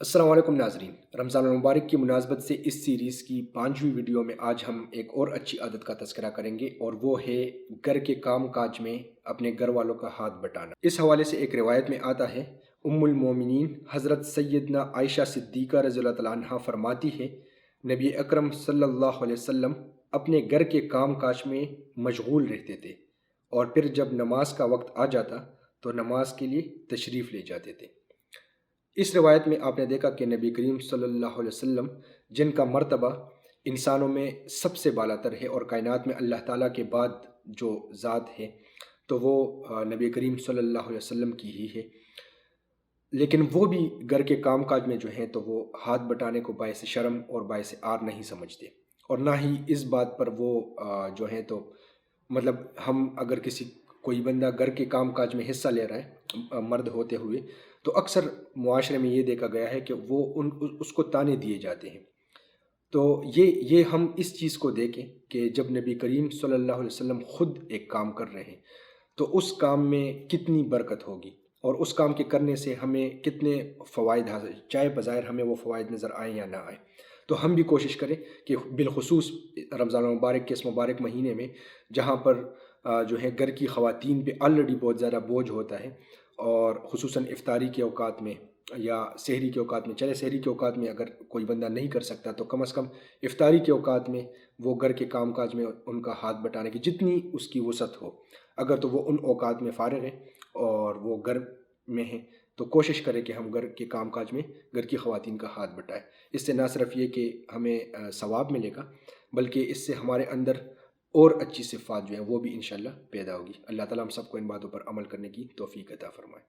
अस्सलाम वालेकुम नाज़रीन। रमज़ान मुबारक की मुनासबत से इस सीरीज़ की 5वीं वीडियो में आज हम एक और अच्छी आदत का तज़किरा करेंगे और वो है घर के काम काज में अपने घर वालों का हाथ बटाना। इस हवाले से एक रिवायत में आता है, उम्मुल मोमिनीन हज़रत सैयदना आयशा सिद्दीक़ा रज़ियल्लाहु तआला अन्हा फरमाती है, नबी अकरम सल्लल्लाहु अलैहि वसल्लम अपने घर के काम काज में मशगूल रहते थे और फिर जब नमाज का वक्त आ जाता तो नमाज के लिए तशरीफ़ ले जाते थे। इस रिवायत में आपने देखा कि नबी करीम सल्लल्लाहु अलैहि वसल्लम जिनका मर्तबा इंसानों में सबसे बालातर है और कायनात में अल्लाह ताला के बाद जो ज़ात है तो वो नबी करीम सल्लल्लाहु अलैहि वसल्लम की ही है, लेकिन वो भी घर के काम काज में जो हैं तो वो हाथ बटाने को बायस शर्म और बायस आर नहीं समझते और ना ही इस बात पर वो जो हैं तो मतलब हम अगर किसी कोई बंदा घर के काम काज में हिस्सा ले रहा है मर्द होते हुए तो अक्सर मुआशरे में ये देखा गया है कि वो उसको ताने दिए जाते हैं। तो ये हम इस चीज़ को देखें कि जब नबी करीम सल्लल्लाहु अलैहि वसल्लम ख़ुद एक काम कर रहे हैं तो उस काम में कितनी बरकत होगी और उस काम के करने से हमें कितने फ़वाइद हासिल, चाहे बज़ाहिर हमें वो फ़वाइद नज़र आएँ या ना आएँ। तो हम भी कोशिश करें कि बिलख़ुसूस रमज़ान मुबारक के इस मुबारक महीने में जहाँ पर जो है घर की ख़वातीन पे ऑलरेडी बहुत ज़्यादा बोझ होता है और ख़ुसूसन इफ़्तारी के औकात में या सहरी के औकात में, चले सहरी के औकात में अगर कोई बंदा नहीं कर सकता तो कम से कम इफ़्तारी के औकात में वो घर के काम काज में उनका हाथ बटाने की जितनी उसकी वसअत हो, अगर तो वो उन औकात में फ़ारिग है और वो घर में है तो कोशिश करें कि हम घर के काम काज में घर की ख़वातीन का हाथ बटाएं। इससे ना सिर्फ ये कि हमें सवाब मिलेगा बल्कि इससे हमारे अंदर और अच्छी सिफ़ात जो है वो भी इंशाअल्लाह पैदा होगी। अल्लाह ताला हम सबको इन बातों पर अमल करने की तौफ़ीक अता फ़रमाए।